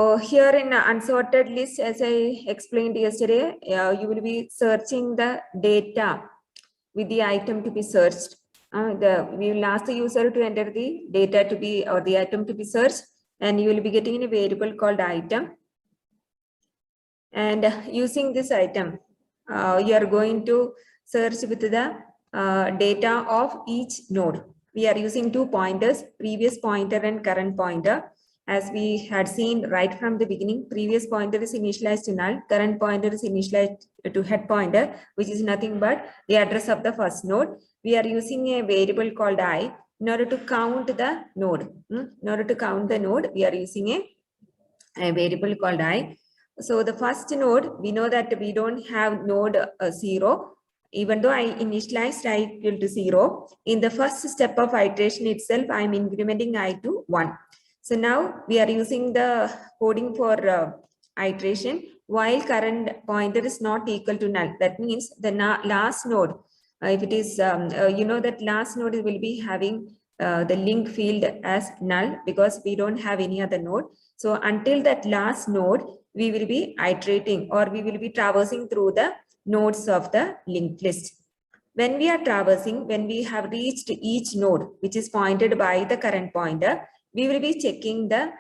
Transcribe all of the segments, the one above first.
Here in unsorted list, as I explained yesterday, you will be searching the data with the item to be searched. We will ask the user to enter the data to be or the item to be searched, and you will be getting in a variable called item. And using this item, you are going to search with the data of each node. We are using two pointers, previous pointer and current pointer. As we had seen right from the beginning, previous pointer is initialized to null, current pointer is initialized to head pointer, which is nothing but the address of the first node. We are using a variable called I in order to count the node. In order to count the node, we are using a variable called I. So the first node, we know that we don't have node 0. Even though I initialized I equal to 0, in the first step of iteration itself, I am incrementing I to 1. So now we are using the coding for iteration while current pointer is not equal to null. That means the last node, if it is, you know that last node will be having the link field as null because we don't have any other node. So until that last node, we will be iterating or we will be traversing through the nodes of the linked list. When we are traversing, when we have reached each node, which is pointed by the current pointer, we will be checking the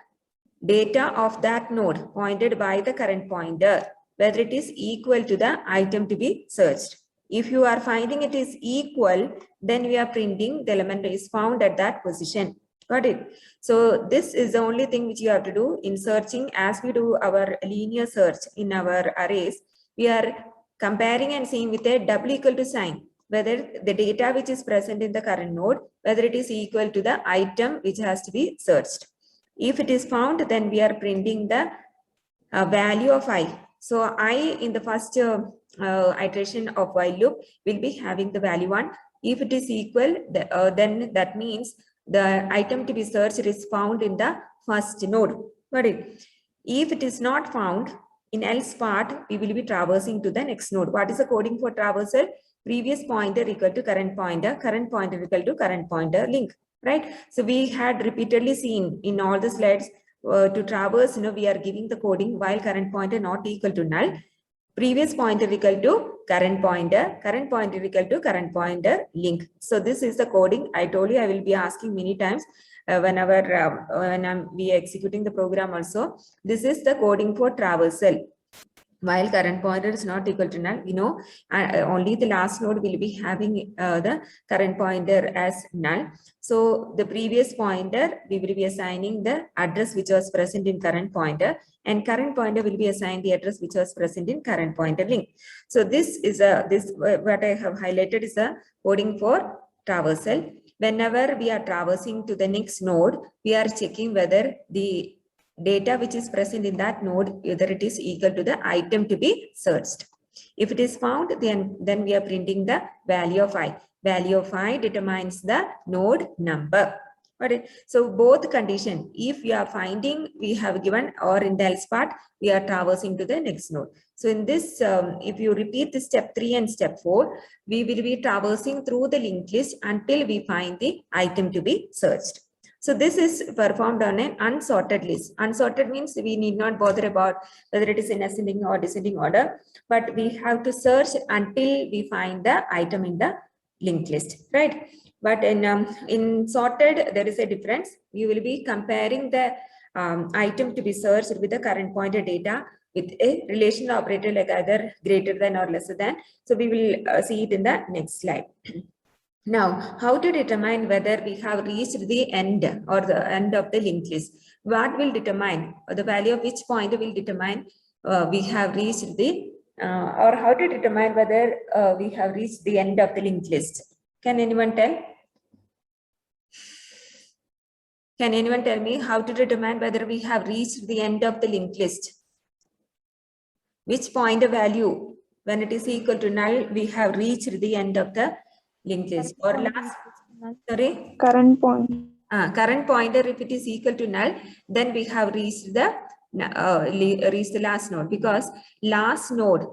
data of that node pointed by the current pointer, whether it is equal to the item to be searched. If you are finding it is equal, then we are printing the element is found at that position. Got it? So this is the only thing which you have to do in searching. As we do our linear search in our arrays, we are comparing and seeing with a double equal to sign whether the data which is present in the current node, whether it is equal to the item which has to be searched. If it is found, then we are printing the value of I. So I in the first iteration of while loop will be having the value 1. If it is equal, then that means the item to be searched is found in the first node. Got it? If it is not found, in else part, we will be traversing to the next node. What is the coding for traversal? Previous pointer equal to current pointer equal to current pointer link, right? So we had repeatedly seen in all the slides to traverse, we are giving the coding while current pointer not equal to null. Previous pointer equal to current pointer equal to current pointer link. So this is the coding. I told you I will be asking many times whenever when we are executing the program also. This is the coding for traversal. While current pointer is not equal to null, only the last node will be having the current pointer as null. So the previous pointer, we will be assigning the address which was present in current pointer, and current pointer will be assigned the address which was present in current pointer link. So this is what I have highlighted is a coding for traversal. Whenever we are traversing to the next node, we are checking whether the data which is present in that node, whether it is equal to the item to be searched. If it is found, then we are printing the value of I. Value of I determines the node number. Right? So both condition, if we are finding, we have given, or in the else part, we are traversing to the next node. So in this, if you repeat the step 3 and step 4, we will be traversing through the linked list until we find the item to be searched. So this is performed on an unsorted list. Unsorted means we need not bother about whether it is in ascending or descending order, but we have to search until we find the item in the linked list, right? But in sorted, there is a difference. You will be comparing the item to be searched with the current pointer data with a relational operator like either greater than or lesser than. So we will see it in the next slide. Now, how to determine whether we have reached the end or the end of the linked list? What will determine, or the value of which pointer will determine we have reached the, or how to determine whether we have reached the end of the linked list? Can anyone tell? Can anyone tell me how to determine whether we have reached the end of the linked list? Which pointer value, when it is equal to null, we have reached the end of the linked list? Or last, sorry? Current point. Current pointer, if it is equal to null, then we have reached the reach the last node, because last node,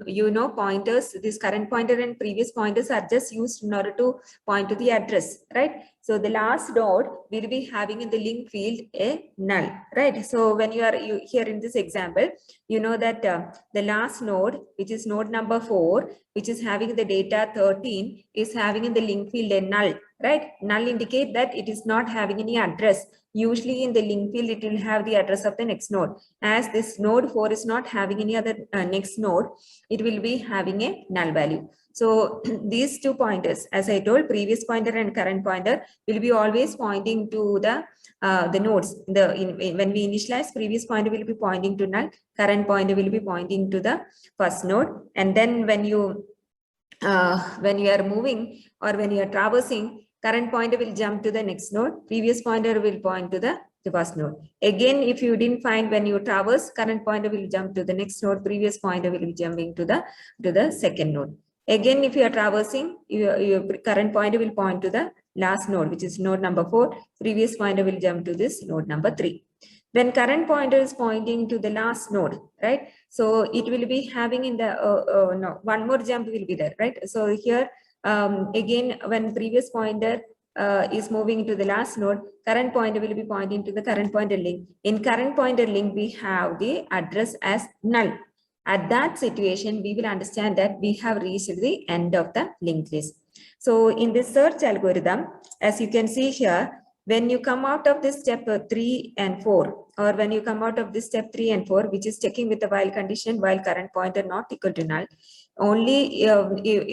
you know, pointers, this current pointer and previous pointers are just used in order to point to the address, right? So the last node will be having in the link field a null, right? So when you are here in this example, you know that the last node, which is node number 4, which is having the data 13, is having in the link field a null, right? Null indicate that it is not having any address. Usually in the link field, it will have the address of the next node. As this node 4 is not having any other next node, it will be having a null value. So these 2 pointers, as I told, previous pointer and current pointer, will be always pointing to the nodes. When we initialize, previous pointer will be pointing to null, current pointer will be pointing to the first node. And then when you are moving or when you are traversing, current pointer will jump to the next node, previous pointer will point to the first node. Again, if you didn't find when you traverse, current pointer will jump to the next node, previous pointer will be jumping to the second node. Again, if you are traversing, your current pointer will point to the last node, which is node number 4, previous pointer will jump to this node number 3. When current pointer is pointing to the last node, right? So it will be having in the, no, one more jump will be there, right? So here, again, when previous pointer is moving to the last node, current pointer will be pointing to the current pointer link. In current pointer link, we have the address as null. At that situation, we will understand that we have reached the end of the linked list. So in this search algorithm, as you can see here, when you come out of this step 3 and 4, or when you come out of this step 3 and 4, which is checking with the while condition, while current pointer not equal to null, only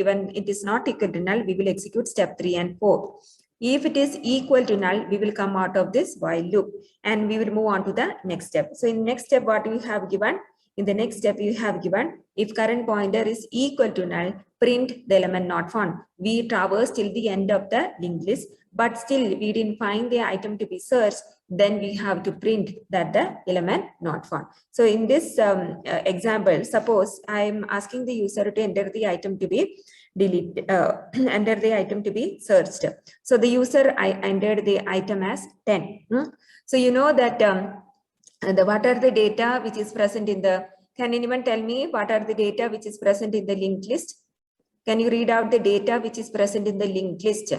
when it is not equal to null, we will execute step 3 and 4. If it is equal to null, we will come out of this while loop and we will move on to the next step. So in next step, what we have given, in the next step, you have given, if current pointer is equal to null, print the element not found. We traverse till the end of the linked list, but still we didn't find the item to be searched, then we have to print that the element not found. So in this example, suppose I'm asking the user to enter the item to be deleted, enter the item to be searched. So the user entered the item as 10. So you know that what are the data which is present in the, can anyone tell me what are the data which is present in the linked list? Can you read out the data which is present in the linked list?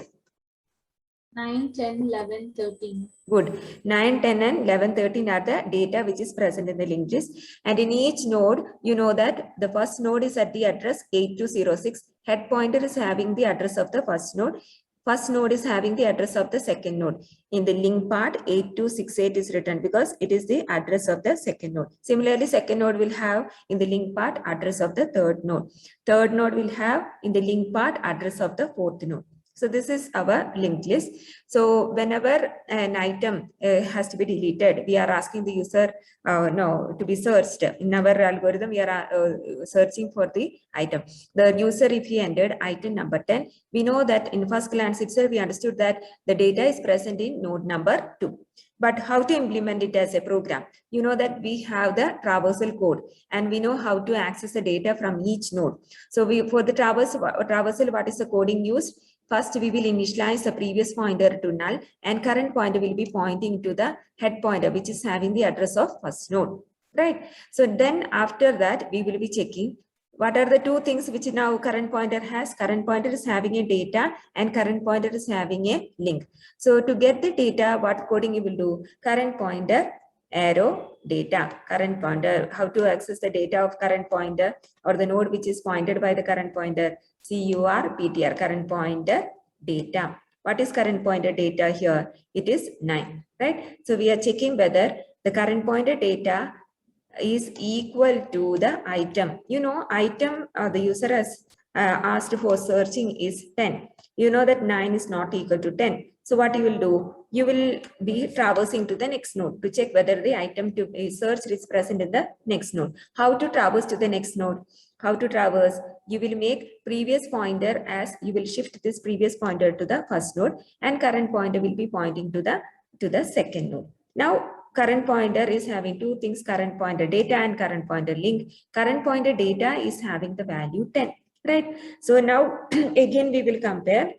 9, 10, 11, 13. Good. 9, 10 and 11, 13 are the data which is present in the linked list. And in each node, you know that the first node is at the address 8206. Head pointer is having the address of the first node. First node is having the address of the second node. In the link part, 8268 is written because it is the address of the second node. Similarly, second node will have in the link part address of the third node. Third node will have in the link part address of the fourth node. So this is our linked list. So whenever an item has to be deleted, we are asking the user to be searched. In our algorithm, we are searching for the item. The user, if he entered item number 10, we know that in first glance itself, we understood that the data is present in node number 2. But how to implement it as a program? You know that we have the traversal code and we know how to access the data from each node. So for the traversal, what is the coding used? First, we will initialize the previous pointer to null and current pointer will be pointing to the head pointer, which is having the address of first node, right? So then after that, we will be checking what are the two things which now current pointer has. Current pointer is having a data and current pointer is having a link. So to get the data, what coding you will do? Current pointer arrow data, current pointer, how to access the data of current pointer or the node which is pointed by the current pointer, CURPTR, current pointer data. What is current pointer data here? It is 9, right? So we are checking whether the current pointer data is equal to the item. You know, item the user has asked for searching is 10. You know that 9 is not equal to 10. So what you will do? You will be traversing to the next node to check whether the item to be searched is present in the next node. How to traverse to the next node? How to traverse? You will make previous pointer as you will shift this previous pointer to the first node and current pointer will be pointing to the second node. Now, current pointer is having two things, current pointer data and current pointer link. Current pointer data is having the value 10, right? So now again we will compare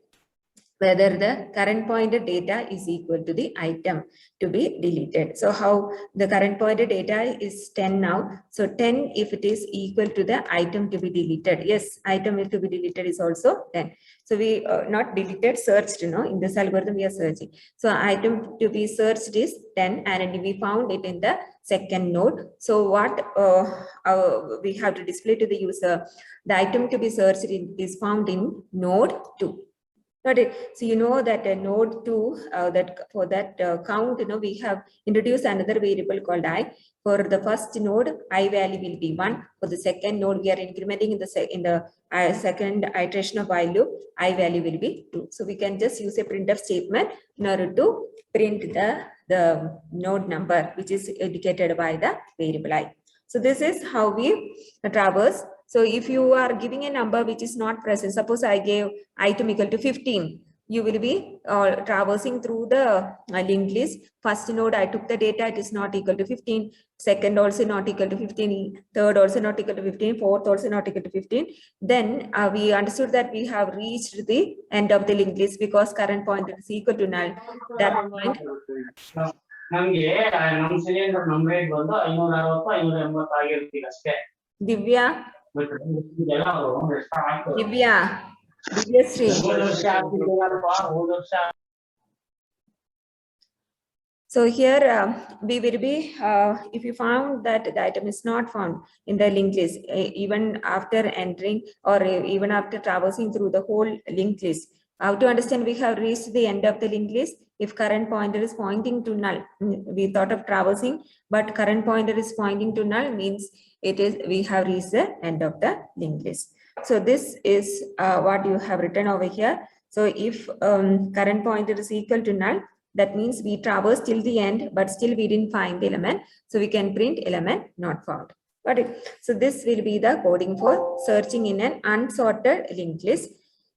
whether the current pointer data is equal to the item to be deleted. So how the current pointer data is 10 now. So 10, if it is equal to the item to be deleted. Yes, item to be deleted is also 10. So we not deleted, searched, in this algorithm we are searching. So item to be searched is 10 and we found it in the second node. So what we have to display to the user, the item to be searched is found in node 2. Got it. So you know that node 2, that for that count, we have introduced another variable called I. For the first node, I value will be 1. For the second node, we are incrementing in the second iteration of while loop, I value will be 2. So we can just use a printf statement in order to print the node number, which is indicated by the variable I. So this is how we traverse. So if you are giving a number which is not present, suppose I gave item equal to 15, you will be traversing through the linked list. First node, I took the data, it is not equal to 15. Second also not equal to 15. Third also not equal to 15. Fourth also not equal to 15. Then we understood that we have reached the end of the linked list because current pointer is equal to null. That point. Divya. So here we will be, if you found that the item is not found in the linked list, even after entering or even after traversing through the whole linked list, how to understand we have reached the end of the linked list? If current pointer is pointing to null, we thought of traversing, but current pointer is pointing to null means we have reached the end of the linked list. So this is what you have written over here. So if current pointer is equal to null, that means we traverse till the end, but still we didn't find the element. So we can print element not found. Got it? So this will be the coding for searching in an unsorted linked list.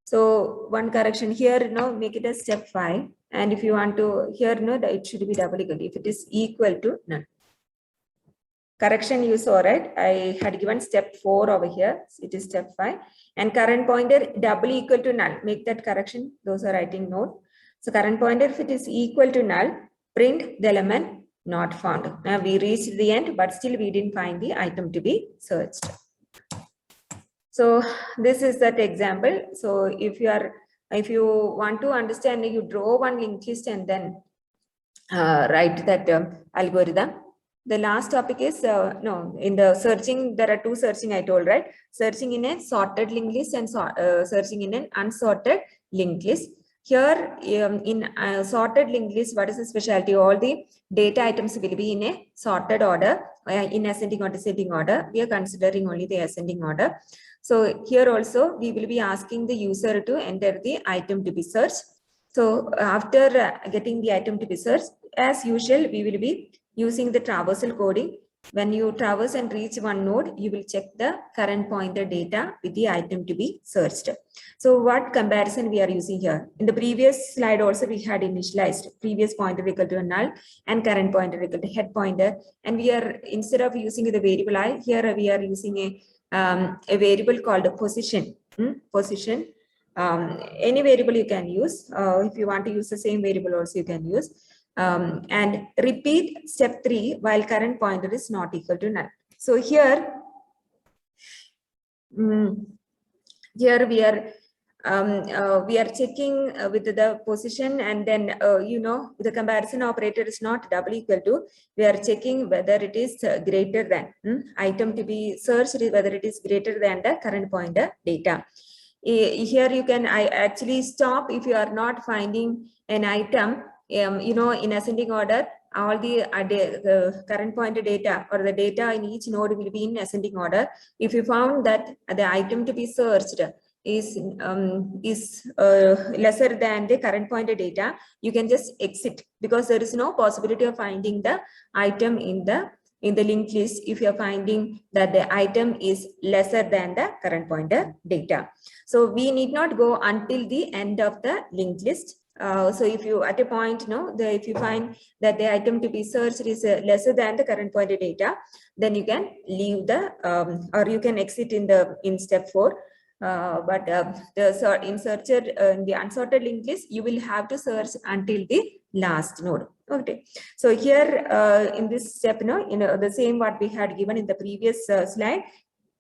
So one correction here, make it a step 5. And if you want to here, that it should be double equal if it is equal to none. Correction you saw, right? I had given step 4 over here. It is step 5. And current pointer double equal to null. Make that correction. Those are writing note. So current pointer, if it is equal to null, print the element not found. Now we reached the end, but still we didn't find the item to be searched. So this is that example. So if you want to understand, you draw one linked list and then write that algorithm. The last topic is, in the searching, there are 2 searching I told, right? Searching in a sorted linked list and searching in an unsorted linked list. Here in sorted linked list, what is the specialty? All the data items will be in a sorted order, in ascending or descending order. We are considering only the ascending order. So here also we will be asking the user to enter the item to be searched. So after getting the item to be searched, as usual, we will be using the traversal coding. When you traverse and reach one node, you will check the current pointer data with the item to be searched. So what comparison we are using here? In the previous slide also we had initialized previous pointer equal to a null and current pointer equal to head pointer. And we are, instead of using the variable I, here we are using a variable called a position. Position. Any variable you can use. If you want to use the same variable also you can use. And repeat step 3 while current pointer is not equal to null. So here, here we are checking with the position, and then the comparison operator is not double equal to. We are checking whether it is greater than item to be searched, whether it is greater than the current pointer data. Here you can actually stop if you are not finding an item. In ascending order, all the current pointer data or the data in each node will be in ascending order. If you found that the item to be searched is lesser than the current pointer data, you can just exit, because there is no possibility of finding the item in the linked list if you are finding that the item is lesser than the current pointer data. So we need not go until the end of the linked list. So if you at a point, if you find that the item to be searched is lesser than the current pointer data, then you can leave the or you can exit in step 4. but in the unsorted linked list, you will have to search until the last node. Okay, so here in this step, the same what we had given in the previous slide,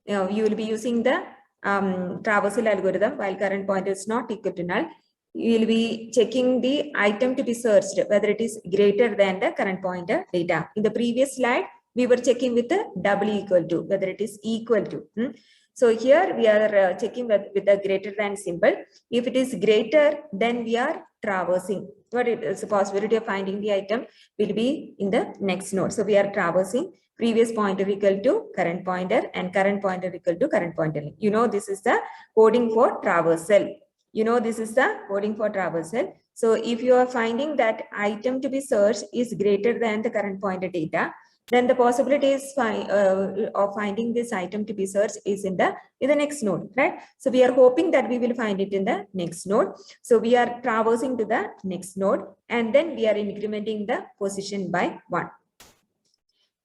you will be using the traversal algorithm while current pointer is not equal to null. You will be checking the item to be searched, whether it is greater than the current pointer data. In the previous slide, we were checking with the double equal to, whether it is equal to. So here we are checking with the greater than symbol. If it is greater, then we are traversing. What it is, the possibility of finding the item will be in the next node. So we are traversing previous pointer equal to current pointer and current pointer equal to current pointer. This is the coding for traversal. This is the coding for traversal. So if you are finding that item to be searched is greater than the current pointer data, then the possibilities of finding this item to be searched is in the next node, right? So we are hoping that we will find it in the next node. So we are traversing to the next node, and then we are incrementing the position by 1.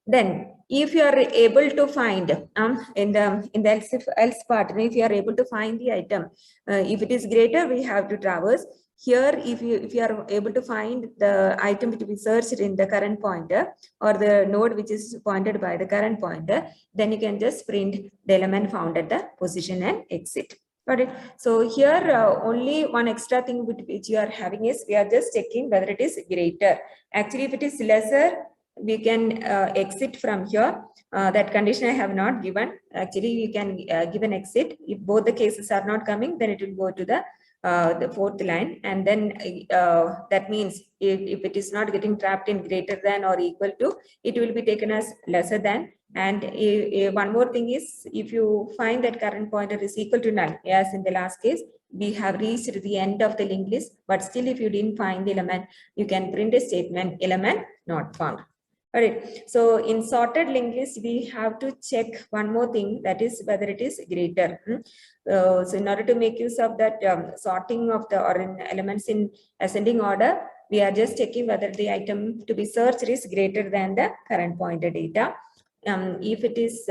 Then, if you are able to find in the else part, if you are able to find the item, if it is greater, we have to traverse. Here, if you are able to find the item to be searched in the current pointer or the node which is pointed by the current pointer, then you can just print the element found at the position and exit. Got it? So here only one extra thing which you are having is we are just checking whether it is greater. Actually, if it is lesser, we can exit from here. That condition I have not given. Actually, you can give an exit. If both the cases are not coming, then it will go to the fourth line, and then that means if it is not getting trapped in greater than or equal to, it will be taken as lesser than. And one more thing is, if you find that current pointer is equal to null, as in the last case, we have reached the end of the linked list, but still if you didn't find the element, you can print a statement, element not found. All right. So in sorted linked list, we have to check one more thing, that is whether it is greater. So in order to make use of that sorting of the elements in ascending order, we are just checking whether the item to be searched is greater than the current pointer data. If it is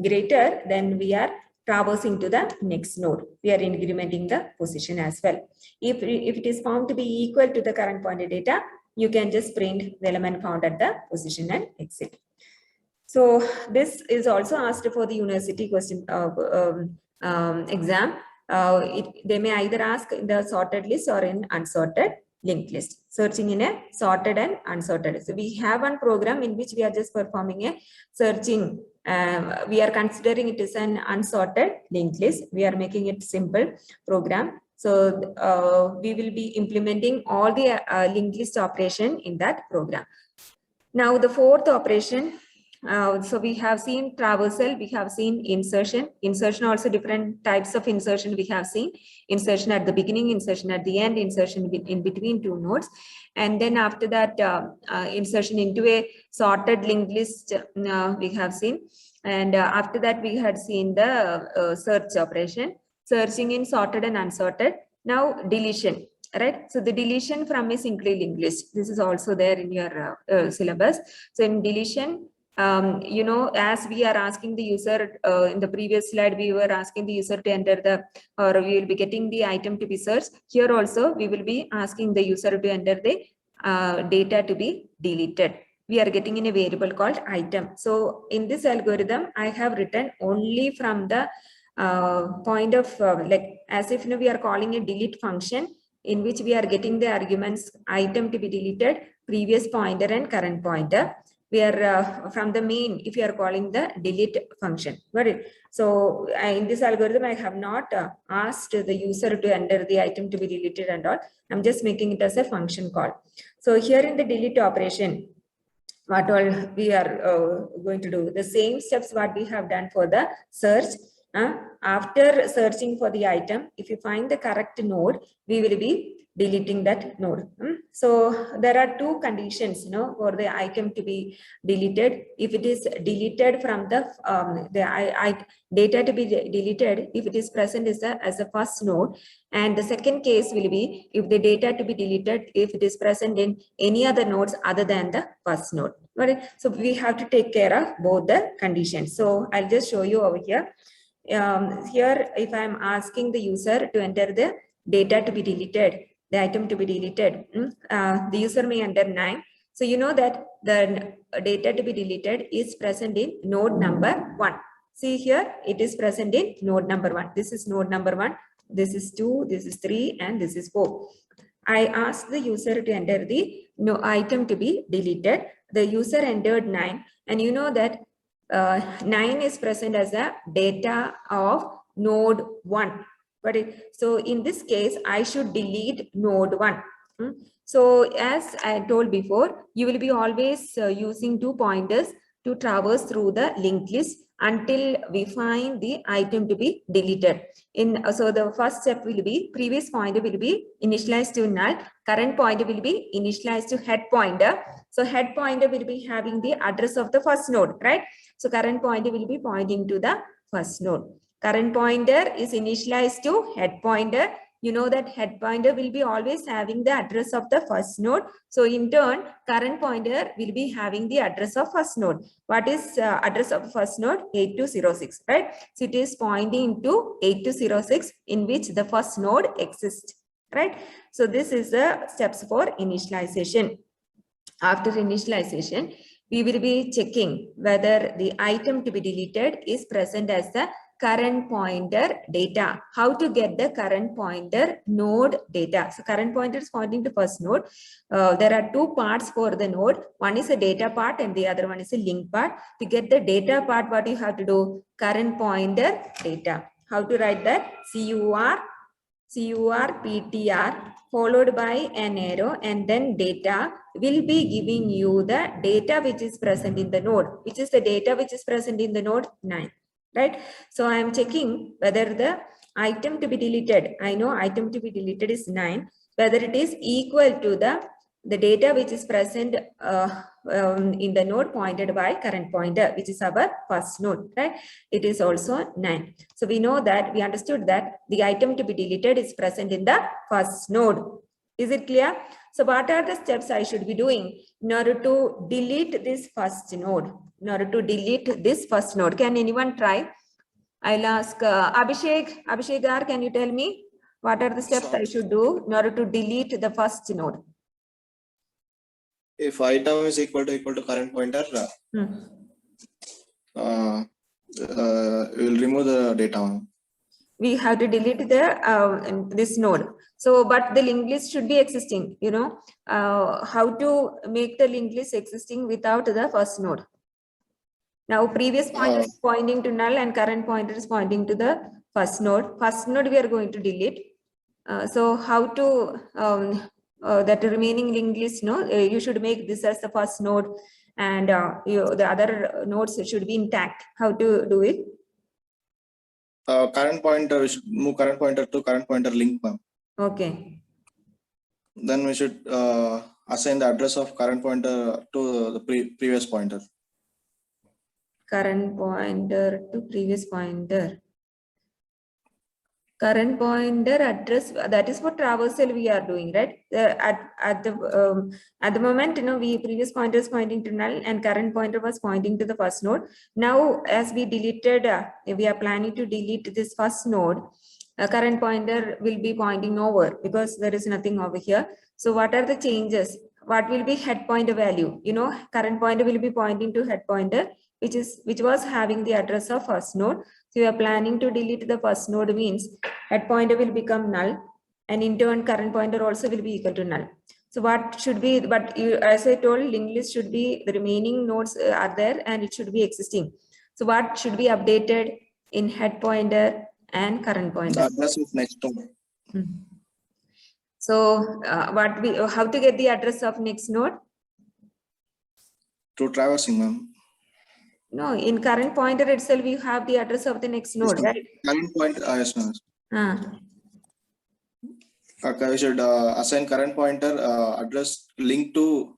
greater, then we are traversing to the next node. We are incrementing the position as well. If it is found to be equal to the current pointer data, you can just print the element found at the position and exit. So this is also asked for the university question exam. They may either ask in the sorted list or in unsorted linked list. Searching in a sorted and unsorted. So we have one program in which we are just performing a searching. We are considering it as an unsorted linked list. We are making it simple program. So we will be implementing all the linked list operation in that program. Now the fourth operation, so we have seen traversal, we have seen insertion. Insertion also different types of insertion we have seen. Insertion at the beginning, insertion at the end, insertion in between two nodes. And then after that, insertion into a sorted linked list we have seen. And after that, we had seen the search operation. Searching in sorted and unsorted. Now deletion, right? So the deletion from a singly linked list. This is also there in your syllabus. So in deletion, as we are asking the user in the previous slide, we were asking the user to enter or we will be getting the item to be searched. Here also, we will be asking the user to enter the data to be deleted. We are getting in a variable called item. So in this algorithm, I have written only from the point of as if we are calling a delete function in which we are getting the arguments item to be deleted, previous pointer and current pointer. We are from the main, if you are calling the delete function. Got it? So in this algorithm, I have not asked the user to enter the item to be deleted and all. I'm just making it as a function call. So here in the delete operation, what all we are going to do, the same steps what we have done for the search. After searching for the item, if you find the correct node, we will be deleting that node. So there are two conditions, for the item to be deleted. If it is deleted from the data to be deleted, if it is present as a first node, and the second case will be if the data to be deleted, if it is present in any other nodes other than the first node. Right? So we have to take care of both the conditions. So I'll just show you over here. here if I'm asking the user to enter the data to be deleted, the item to be deleted, the user may enter 9. So you know that the data to be deleted is present in node number 1. See here, it is present in node number 1. This is node number 1. This is 2, this is 3, and this is 4. I asked the user to enter the item to be deleted. The user entered 9, and you know that 9 is present as a data of node 1. But so in this case, I should delete node 1. So as I told before, you will be always using 2 pointers to traverse through the linked list until we find the item to be deleted. So the first step will be previous pointer will be initialized to null, current pointer will be initialized to head pointer. So head pointer will be having the address of the first node, right? So current pointer will be pointing to the first node. Current pointer is initialized to head pointer. You know that head pointer will be always having the address of the first node. So in turn, current pointer will be having the address of first node. What is address of first node? 8206, right? So it is pointing to 8206 in which the first node exists, right? So this is the steps for initialization. After initialization, we will be checking whether the item to be deleted is present as the current pointer data. How to get the current pointer node data? So current pointer is pointing to first node. There are 2 parts for the node. One is a data part and the other one is a link part. To get the data part, what you have to do? Current pointer data. How to write that? CURPTR followed by an arrow, and then data will be giving you the data which is present in the node. Which is the data which is present in the node? 9. Right? So I am checking whether the item to be deleted, I know item to be deleted is 9, whether it is equal to the data which is present in the node pointed by current pointer, which is our first node, right? It is also 9. So we know that, we understood that the item to be deleted is present in the first node. Is it clear? So what are the steps I should be doing in order to delete this first node? In order to delete this first node, can anyone try? I'll ask Abhishek. Abhishek, can you tell me what are the steps I should do in order to delete the first node? If item is equal to current pointer, we will remove the data. We have to delete the this node. So, but the linked list should be existing. You know how to make the linked list existing without the first node. Now, previous pointer is pointing to null and current pointer is pointing to the first node. First node we are going to delete. So, how to that remaining linked list? No, you should make this as the first node, and the other nodes should be intact. How to do it? Current pointer, we should move current pointer to current pointer link. Okay. Then we should assign the address of current pointer to the previous pointer. Current pointer to previous pointer. Current pointer address, that is what traversal we are doing, right? At the moment, you know, previous pointer is pointing to null and current pointer was pointing to the first node. Now, as we deleted, we are planning to delete this first node. Current pointer will be pointing over because there is nothing over here. So, what are the changes? What will be head pointer value? You know, current pointer will be pointing to head pointer, which was having the address of first node. So you are planning to delete the first node means head pointer will become null, and in turn current pointer also will be equal to null. So what should be, but as I told, linked list should be, the remaining nodes are there and it should be existing. So what should be updated in head pointer and current pointer? The address of next node. So how to get the address of next node? Through traversing, ma'am. No, in current pointer itself, you have the address of the next node, right? Current pointer, yes, ma'am. Okay, we should assign current pointer address linked to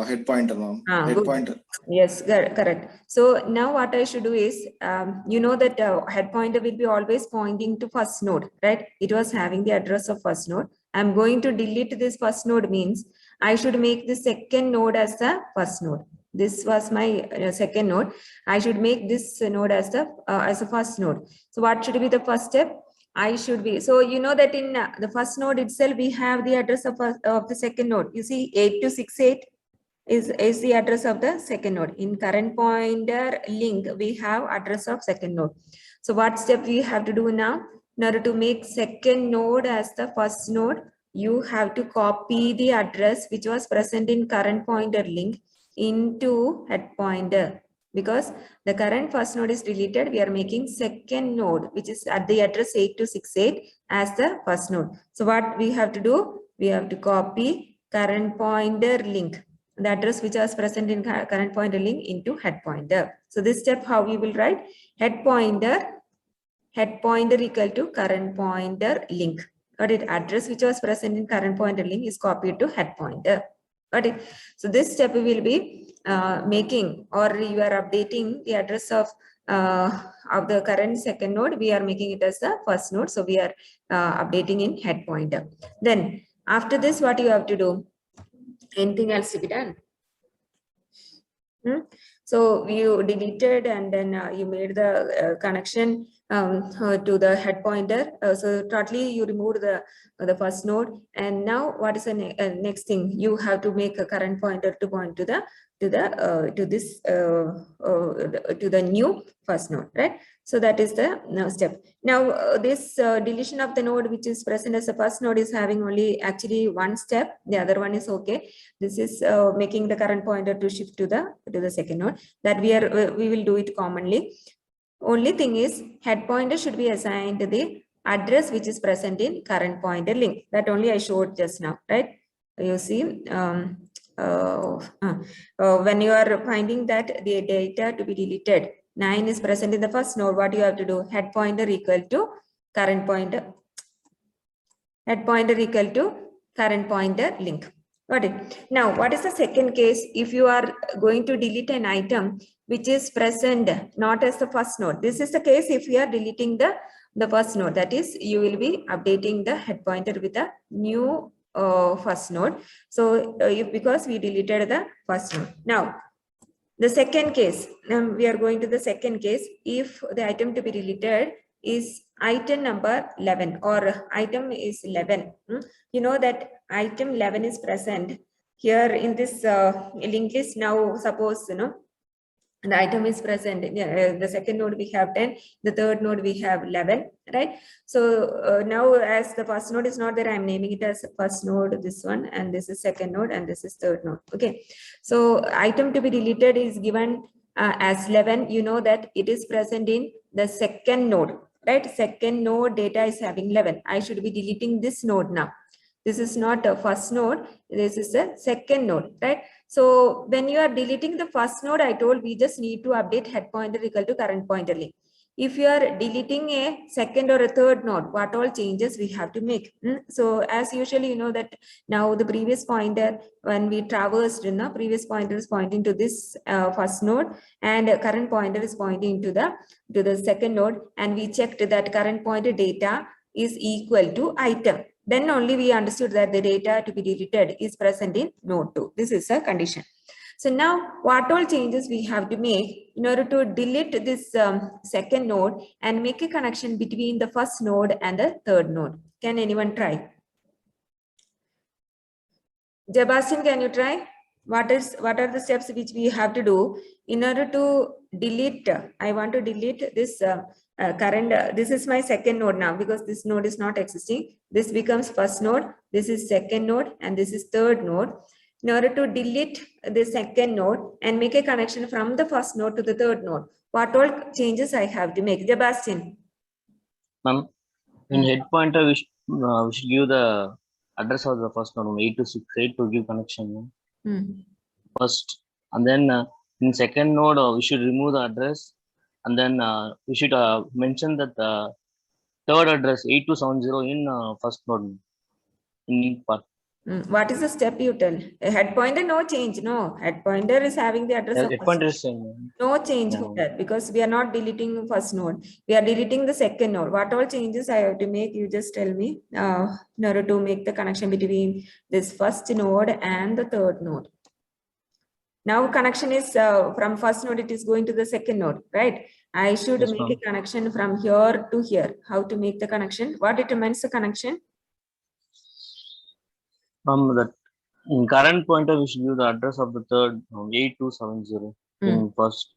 head pointer, ma'am. Head pointer. Yes, correct. So now what I should do is, you know that head pointer will be always pointing to first node, right? It was having the address of first node. I'm going to delete this first node means I should make the second node as the first node. This was my second node. I should make this node as the first node. So what should be the first step? I should be, so you know that in the first node itself, we have the address of the second node. You see 8268 is the address of the second node. In current pointer link, we have address of second node. So what step we have to do now? In order to make second node as the first node, you have to copy the address which was present in current pointer link into head pointer. Because the current first node is deleted, we are making second node, which is at the address 8268 as the first node. So what we have to do? We have to copy current pointer link, the address which was present in current pointer link, into head pointer. So this step, how we will write? Head pointer equal to current pointer link. Got it? Address which was present in current pointer link is copied to head pointer. Got it? So this step we will be making, or you are updating the address of the current second node. We are making it as the first node. So we are updating in head pointer. Then after this, what you have to do? Anything else to be done? So you deleted and then you made the connection to the head pointer. So totally you removed the first node, and now what is the next thing? You have to make a current pointer to point to the new first node, right? So that is the step. Now this deletion of the node which is present as the first node is having only actually one step. The other one is okay. This is making the current pointer to shift to the second node. That we will do it commonly. Only thing is, head pointer should be assigned to the address which is present in current pointer link. That only I showed just now, right? You see, when you are finding that the data to be deleted, 9 is present in the first node, what you have to do? Head pointer equal to current pointer. Head pointer equal to current pointer link. Got it? Now, what is the second case? If you are going to delete an item which is present not as the first node. This is the case if you are deleting the first node. That is, you will be updating the head pointer with a new first node. So because we deleted the first node. Now, the second case, we are going to the second case. If the item to be deleted is item number 11 or item is 11, you know that item 11 is present here in this linked list. Now suppose the item is present, the second node we have 10, the third node we have 11, right? So now as the first node is not there, I'm naming it as first node, this one, and this is second node, and this is third node. Okay, so item to be deleted is given as 11. You know that it is present in the second node, right? Second node data is having 11. I should be deleting this node now. This is not a first node, this is a second node, right? So when you are deleting the first node, I told we just need to update head pointer equal to current pointer link. If you are deleting a second or a third node, what all changes we have to make? So as usually, you know that now the previous pointer, when we traversed, previous pointer is pointing to this first node, and current pointer is pointing to the second node, and we checked that current pointer data is equal to item. Then only we understood that the data to be deleted is present in node 2. This is a condition. So now what all changes we have to make in order to delete this second node and make a connection between the first node and the third node? Can anyone try? Sebastian, can you try? What are the steps which we have to do in order to delete? I want to delete this current, this is my second node now because this node is not existing. This becomes first node, this is second node, and this is third node. In order to delete the second node and make a connection from the first node to the third node, what all changes I have to make? Sebastian. Ma'am, in head pointer, we should give the address of the first node, 8268, to give connection first. And then in second node, we should remove the address. And then we should mention that the third address 8270 in first node in link part. What is the step you tell? A head pointer, no change. No, head pointer is having the address of Head pointer is same. No change here because we are not deleting first node. We are deleting the second node. What all changes I have to make? You just tell me in order to make the connection between this first node and the third node. Now connection is from first node, it is going to the second node, right? I should Yes, make ma'am. a connection from here to here. How to make the connection? What determines the connection? That in current pointer, we should give the address of the third 8270 in first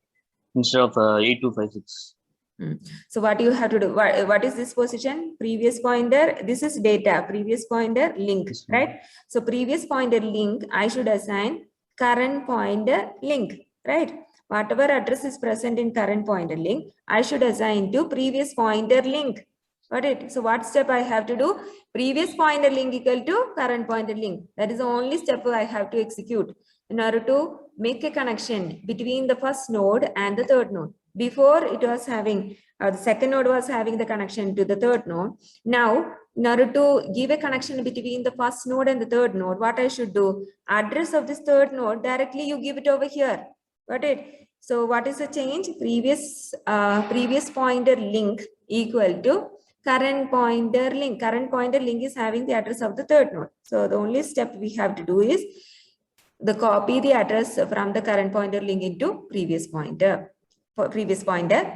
instead of 8256. So what you have to do? What is this position? Previous pointer. This is data. Previous pointer link, Yes, ma'am. right? So previous pointer link, I should assign current pointer link, right? Whatever address is present in current pointer link, I should assign to previous pointer link. Got it? So what step I have to do? Previous pointer link equal to current pointer link. That is the only step I have to execute in order to make a connection between the first node and the third node. Before it was having, the second node was having the connection to the third node. Now, in order to give a connection between the first node and the third node, what I should do? Address of this third node, directly you give it over here. Got it? So what is the change? Previous pointer link equal to current pointer link. Current pointer link is having the address of the third node. So the only step we have to do is the copy the address from the current pointer link into previous pointer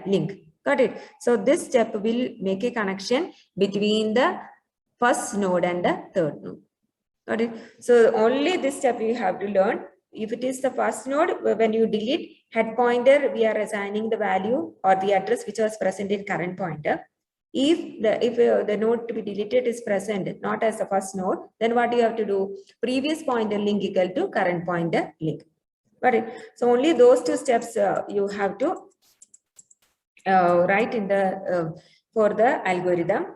link. Got it? So this step will make a connection between the first node and the third node. Got it? So only this step you have to learn. If it is the first node, when you delete head pointer, we are assigning the value or the address which was present in current pointer. If the node to be deleted is present not as the first node, then what you have to do? Previous pointer link equal to current pointer link. Got it? So only those two steps you have to write in the for the algorithm.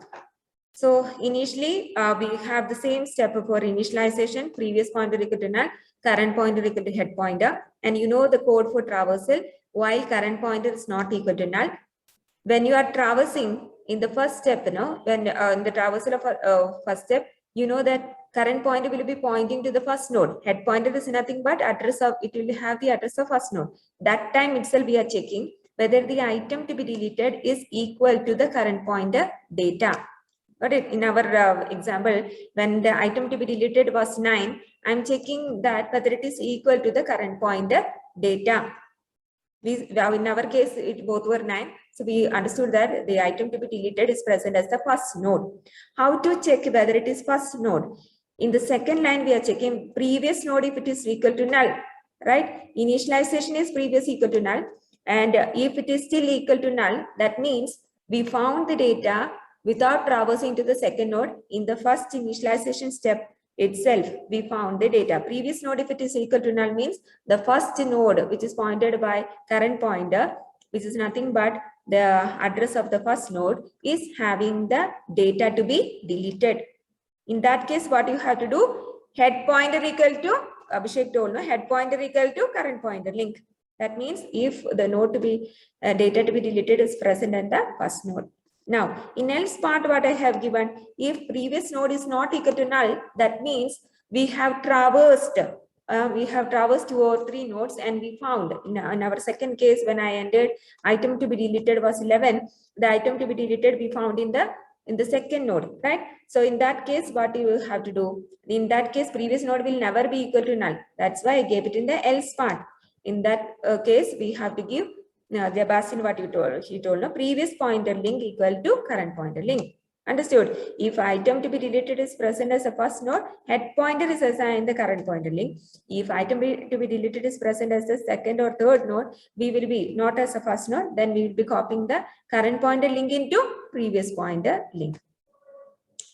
So initially we have the same step for initialization. Previous pointer equal to null, current pointer equal to head pointer, and you know the code for traversal. While current pointer is not equal to null, when you are traversing in the first step, when in the traversal of first step, you know that current pointer will be pointing to the first node. Head pointer is nothing but address of, it will have the address of first node. That time itself we are checking whether the item to be deleted is equal to the current pointer data. Got it? In our example, when the item to be deleted was 9, I'm checking that whether it is equal to the current pointer data. In our case, it both were 9. So we understood that the item to be deleted is present as the first node. How to check whether it is first node? In the second line, we are checking previous node if it is equal to null, right? Initialization is previous equal to null. And if it is still equal to null, that means we found the data without traversing to the second node. In the first initialization step itself, we found the data. Previous node, if it is equal to null, means the first node, which is pointed by current pointer, which is nothing but the address of the first node, is having the data to be deleted. In that case, what you have to do? Head pointer equal to, Abhishek told, no, head pointer equal to current pointer link. That means if the node to be data to be deleted is present in the first node. Now, in else part, what I have given, if previous node is not equal to null, that means we have traversed 2 or 3 nodes, and we found in our second case, when I ended item to be deleted was 11, the item to be deleted we found in the second node, right? So in that case, what you have to do? In that case, previous node will never be equal to null. That's why I gave it in the else part. In that case, we have to give Sebastian what he told, no, previous pointer link equal to current pointer link. Understood? If item to be deleted is present as a first node, head pointer is assigned the current pointer link. If item to be deleted is present as the second or third node, we will be not as a first node, then we will be copying the current pointer link into previous pointer link.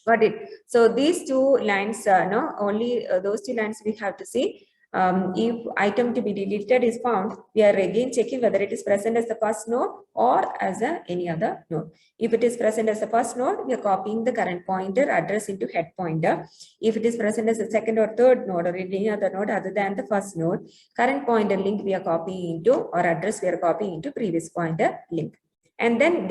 Got it? So these two lines, only those 2 lines we have to see. If item to be deleted is found, we are again checking whether it is present as the first node or as any other node. If it is present as the first node, we are copying the current pointer address into head pointer. If it is present as the second or third node or any other node other than the first node, current pointer link we are copying into, or address we are copying into previous pointer link. And then